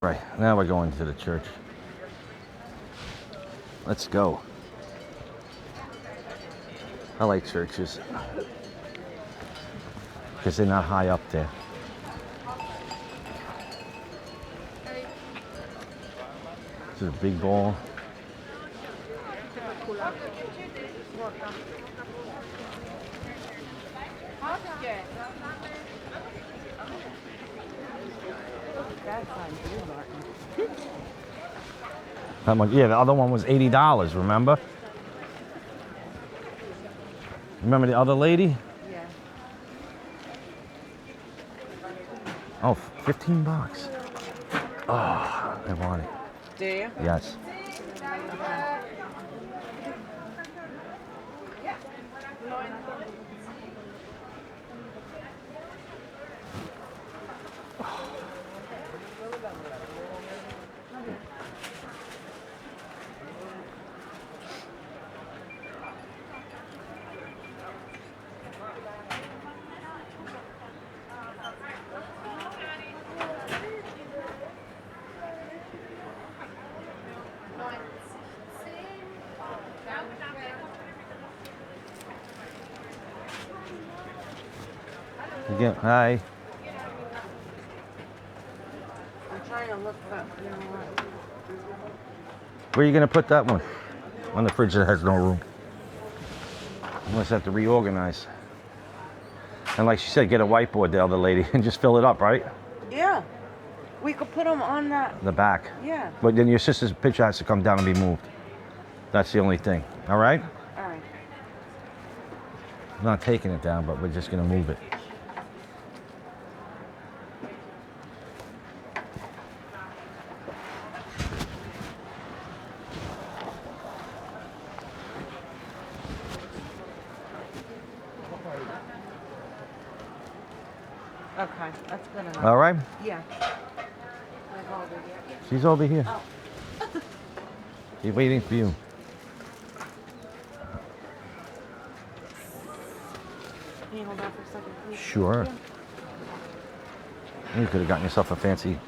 Right, now we're going to the church. Let's go. I like churches because they're not high up there. This is a big ball. How much? Yeah, the other one was $80, remember? Remember the other lady? Yeah. Oh, 15 bucks. Oh, I want it. Do you? Yes. Okay. Again, hi. I'm trying to look up. You know what? Where are you gonna put that one? On the fridge that has no room. You must have to reorganize. And like she said, get a whiteboard, the other lady, and just fill it up, right? Yeah. We could put them on that. The back. Yeah. But then your sister's picture has to come down and be moved. That's the only thing. All right? All right. I'm not taking it down, but we're just gonna move it. Okay. That's good enough. All right? Yeah. She's over here. Oh. She's waiting for you. Can you hold on for a second, please? Sure. Yeah. You could have gotten yourself a fancy.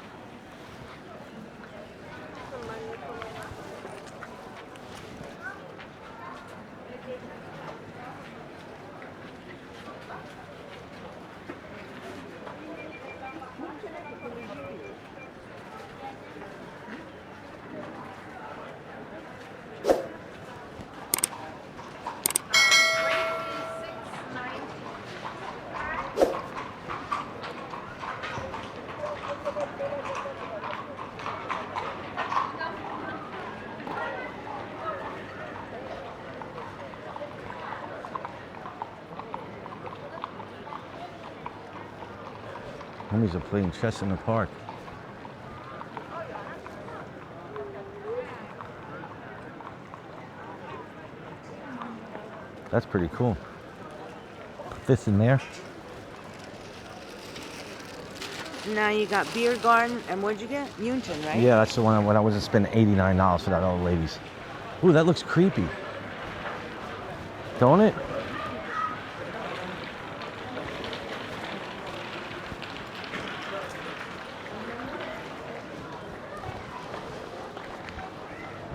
Homies are playing chess in the park. That's pretty cool. Put this in there. Now you got beer garden, and what'd you get? Unton, right? Yeah, that's the one when I wasn't spending $89 for that other lady's. Ooh, that looks creepy. Don't it?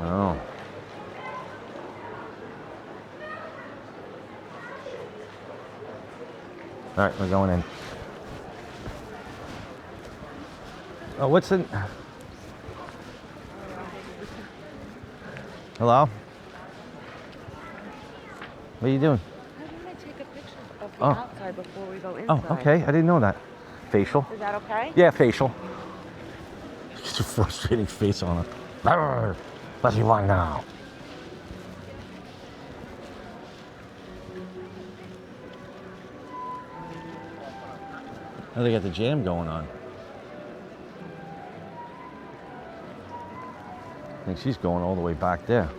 Oh. All right, we're going in. Oh, what's in? Hello? What are you doing? I'm gonna take a picture of the Oh. outside before we go inside. Oh, okay. I didn't know that. Facial? Is that okay? Yeah, facial. Just a frustrating face on her. Arr, what do you want now? Oh, they got the jam going on. I think she's going all the way back there.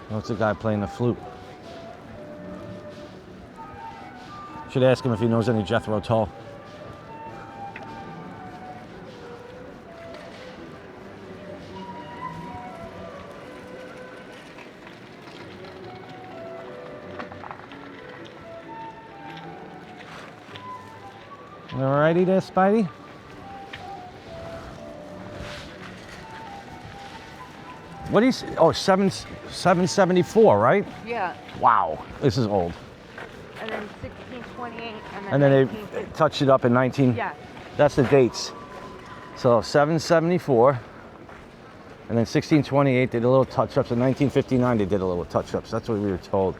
What's the guy playing the flute? Should ask him if he knows any Jethro Tull. Alrighty there, Spidey. What do you say? Oh, 774, right? Yeah. Wow, this is old. And then 1628, And then they touched it up in 19. Yeah. That's the dates. So 774, and then 1628 did a little touch-ups. In 1959 they did a little touch-ups. That's what we were told.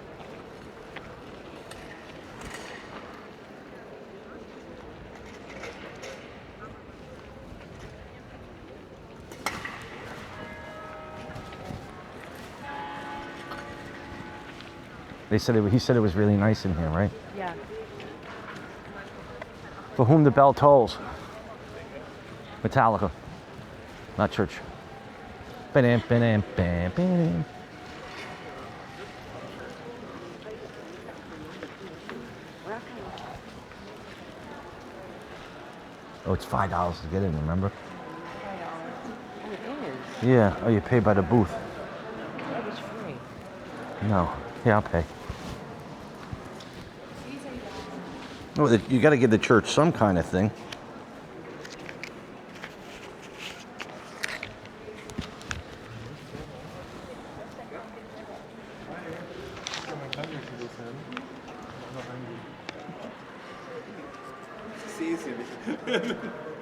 They said he said it was really nice in here, right? Yeah. For whom the bell tolls. Metallica, not church. Ba-dam, ba-dam, bam, bam. Oh, it's $5 to get in, remember? Oh, it is. Yeah, oh, you pay by the booth. That was free. No, yeah, I'll pay. Oh, you got to give the church some kind of thing.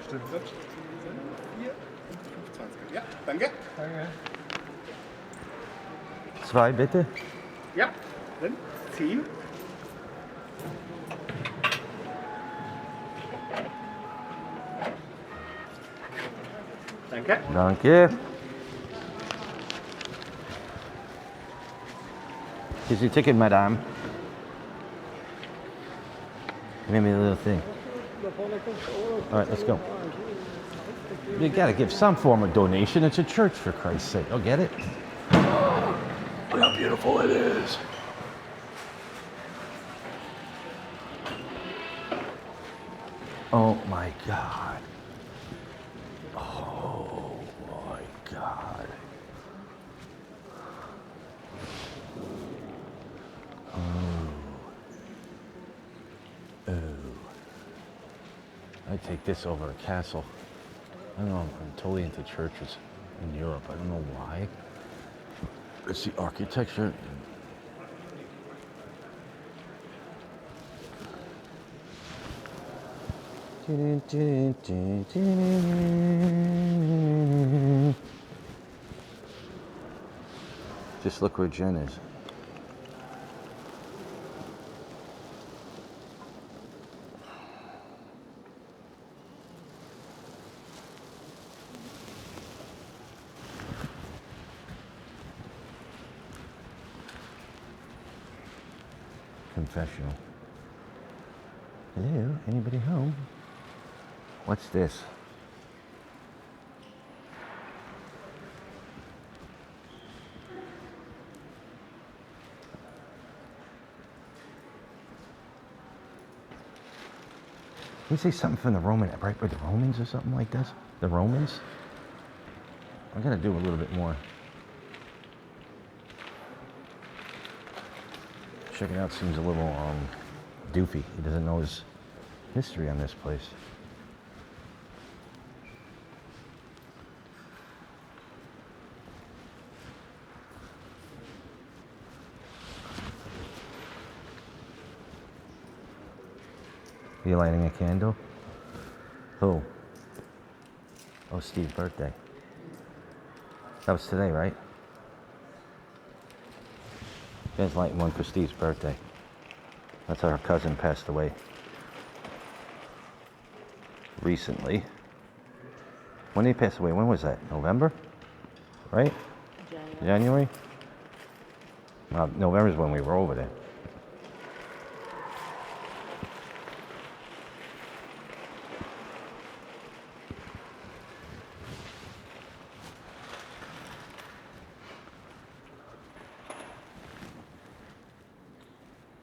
Stimmt. Hier. 25. Ja, danke. Danke. 2 bitte. Ja, dann 10. Danke. Danke. Here's your ticket, madame. Give me a little thing. All right, let's go. You gotta give some form of donation. It's a church, for Christ's sake. Oh, get it? Look how beautiful it is. Oh my God. Oh my God. I'd take this over a castle. I don't know, I'm totally into churches in Europe. I don't know why. It's the architecture. Just look where Jen is. Confessional. Hello, anybody home? What's this? Can you say something from the Roman, right with the Romans or something like this? The Romans? I'm gonna do a little bit more. Check it out, seems a little doofy. He doesn't know his history on this place. Are you lighting a candle? Who? Oh, Steve's birthday. That was today, right? You guys lighting one for Steve's birthday. That's how her cousin passed away recently. When did he pass away? When was that? November? Right? January? Well, November is when we were over there.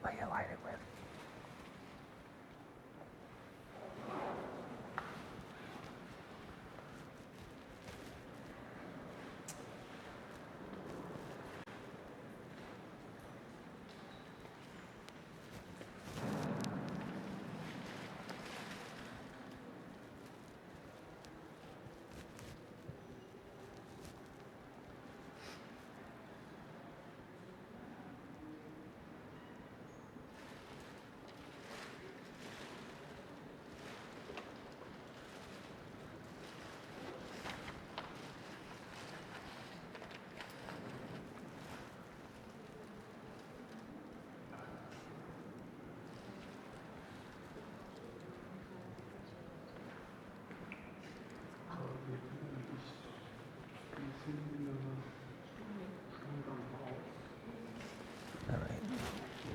What do you light it with?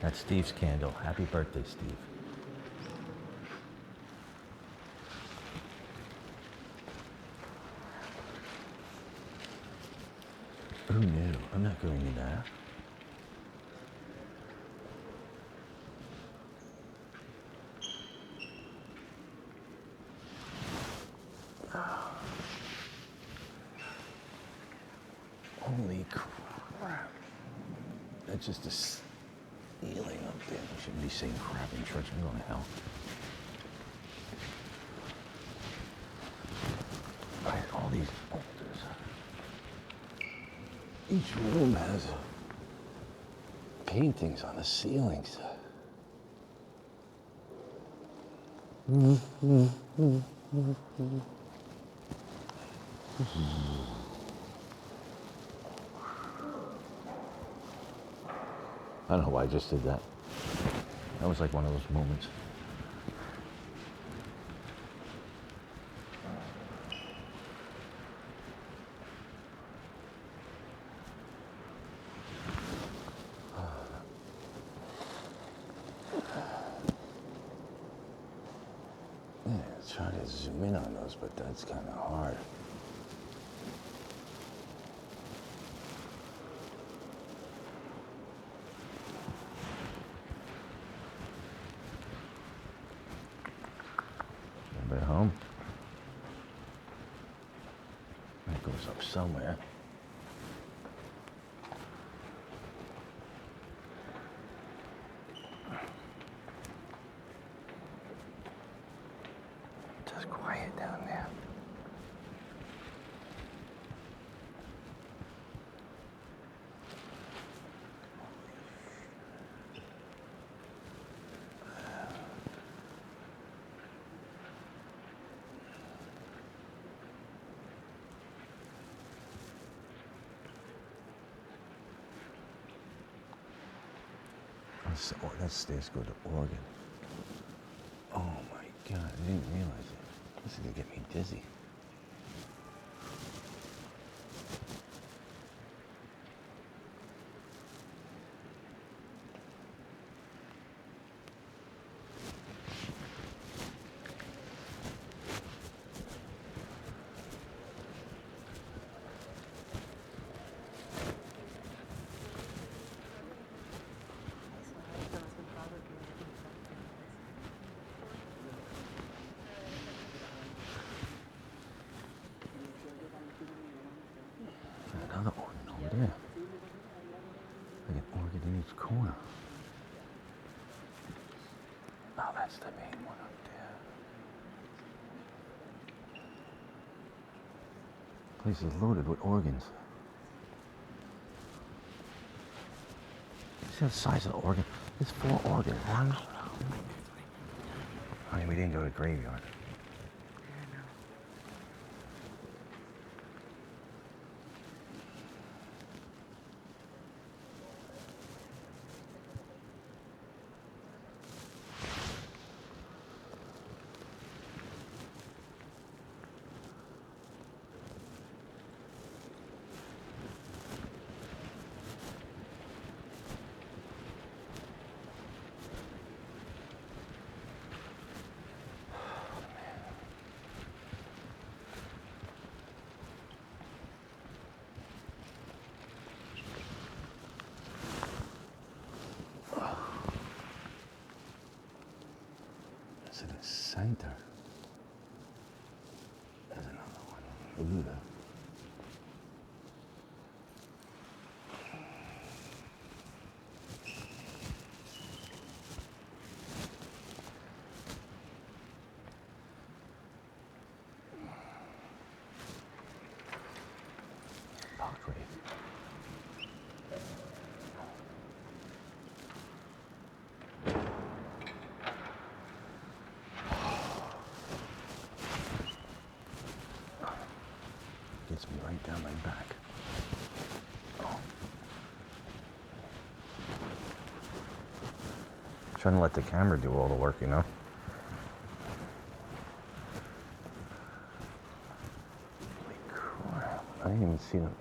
That's Steve's candle. Happy birthday, Steve. Who knew? I'm not going to that. Holy crap. That's just a ceiling up there. I shouldn't be saying crap in church. I'm going to hell. All these altars. Each room has paintings on the ceilings. I don't know why I just did that. That was like one of those moments. Yeah, try to zoom in on those, but that's kind of hard. Everybody home? That goes up somewhere. Just quiet down there. That stairs go to organ. Oh my God, I didn't realize it. This is gonna get me dizzy. Another organ over there. Like an organ in each corner. Oh, that's the main one up there. Place is loaded with organs. See the size of the organ? There's 4 organs. One. I mean, we didn't go to the graveyard. In the center. There's another one. Ooh. Portrait. Gets me right down my back. Oh. Trying to let the camera do all the work, you know? Holy crap. I didn't even see them.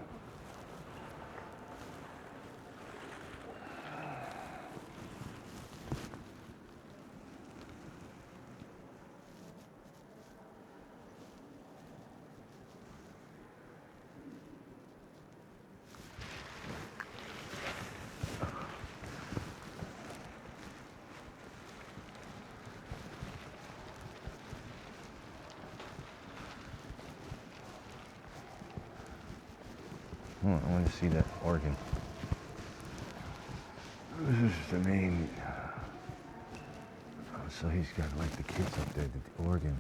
I want to see that organ. This is the main. Oh, so he's got like the kids up there, the organ.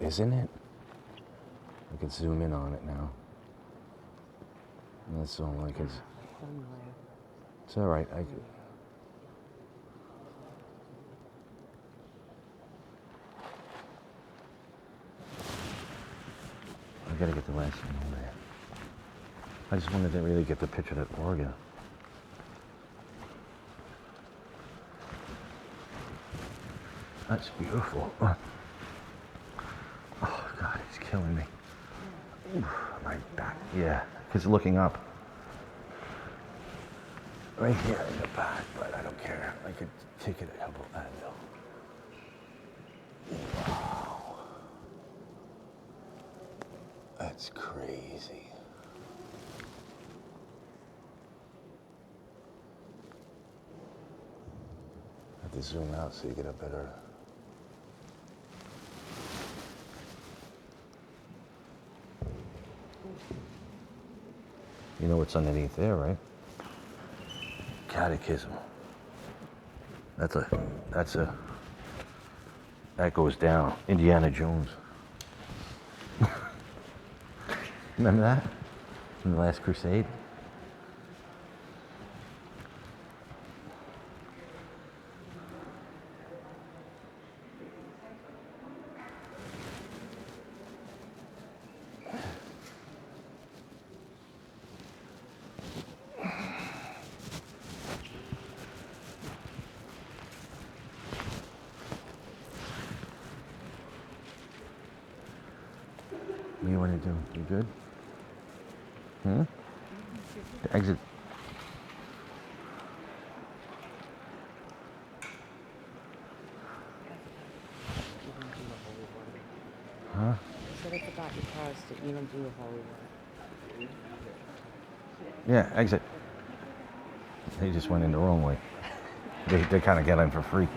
Isn't it? I can zoom in on it now. That's all like it's all right. I gotta get the last one over there. I just wanted to really get the picture of that organ. That's beautiful. Oh God, he's killing me. Ooh, my back. Yeah, because looking up. Right here in the back, but I don't care. I could take it a couple angle. Wow. That's crazy. I have to zoom out so you get a better. You know what's underneath there, right? Catechism. That goes down. Indiana Jones. Remember that? In the Last Crusade? What do you want to do? You good? The exit. Huh? I said I forgot your cars that you don't do the holy water. Yeah, exit. They just went in the wrong way. They kind of get in for free.